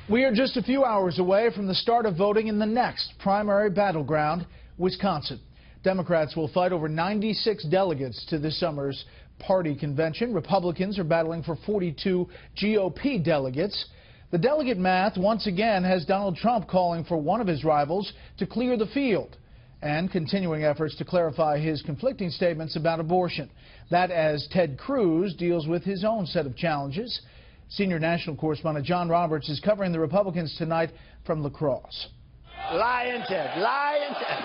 We are just a few hours away from the start of voting in the next primary battleground, Wisconsin. Democrats will fight over 96 delegates to this summer's party convention. Republicans are battling for 42 GOP delegates. The delegate math once again has Donald Trump calling for one of his rivals to clear the field, and continuing efforts to clarify his conflicting statements about abortion. That as Ted Cruz deals with his own set of challenges. Senior national correspondent John Roberts is covering the Republicans tonight from La Crosse. Lying Ted, lying Ted.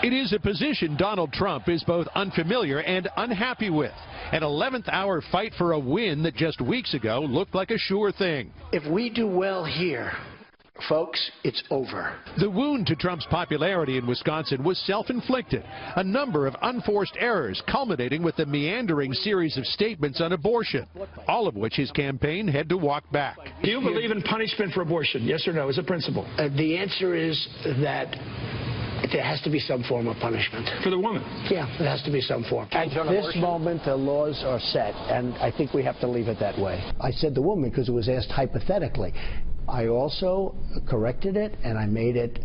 It is a position Donald Trump is both unfamiliar and unhappy with. An 11th hour fight for a win that just weeks ago looked like a sure thing. If we do well here, folks, it's over. The wound to Trump's popularity in Wisconsin was self-inflicted. A number of unforced errors culminating with a meandering series of statements on abortion, all of which his campaign had to walk back. Do you believe in punishment for abortion? Yes or no, as a principle? The answer is that there has to be some form of punishment. For the woman? Yeah, there has to be some form. At this moment, the laws are set, and I think we have to leave it that way. I said the woman because it was asked hypothetically. I also corrected it, and I made it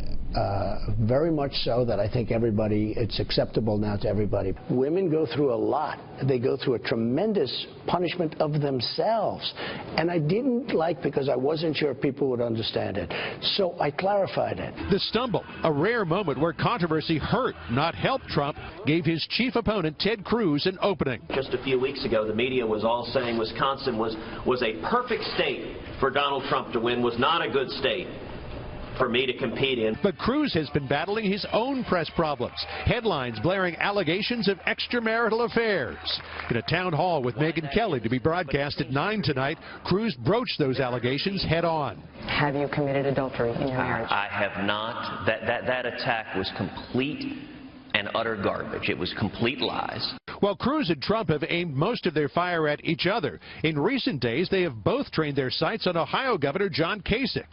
very much so that I think it's acceptable now to everybody. Women go through a lot. They go through a tremendous punishment of themselves. And I didn't like, because I wasn't sure people would understand it. So I clarified it. The stumble, a rare moment where controversy hurt, not helped Trump, gave his chief opponent, Ted Cruz, an opening. Just a few weeks ago, the media was all saying Wisconsin was a perfect state for Donald Trump to win, was not a good state for me to compete in. But Cruz has been battling his own press problems. Headlines blaring allegations of extramarital affairs. In a town hall with Megyn Kelly to be broadcast at 9 tonight, Cruz broached those allegations head on. Have you committed adultery in your marriage? I have not. That attack was complete and utter garbage. It was complete lies. While Cruz and Trump have aimed most of their fire at each other, in recent days they have both trained their sights on Ohio Governor John Kasich.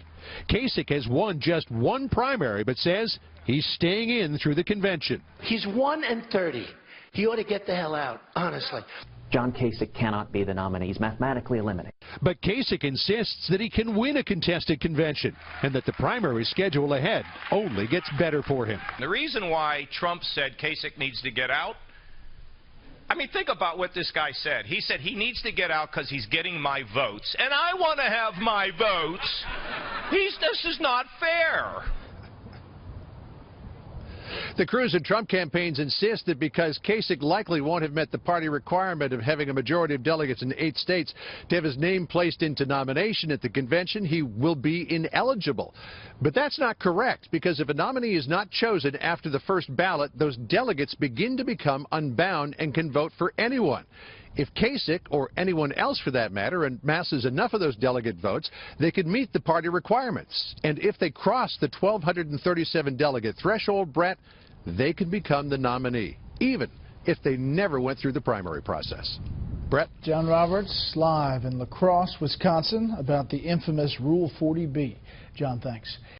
Kasich has won just one primary, but says he's staying in through the convention. He's 1 and 30. He ought to get the hell out, honestly. John Kasich cannot be the nominee. He's mathematically eliminated. But Kasich insists that he can win a contested convention and that the primary schedule ahead only gets better for him. The reason why Trump said Kasich needs to get out, I mean, think about what this guy said. He said he needs to get out because he's getting my votes, and I want to have my votes. This is not fair. The Cruz and Trump campaigns insist that because Kasich likely won't have met the party requirement of having a majority of delegates in 8 states to have his name placed into nomination at the convention, he will be ineligible. But that's not correct, because if a nominee is not chosen after the first ballot, those delegates begin to become unbound and can vote for anyone. If Kasich, or anyone else for that matter, amasses enough of those delegate votes, they could meet the party requirements. And if they cross the 1,237 delegate threshold, Brett, they could become the nominee, even if they never went through the primary process. Brett? John Roberts, live in La Crosse, Wisconsin, about the infamous Rule 40B. John, thanks.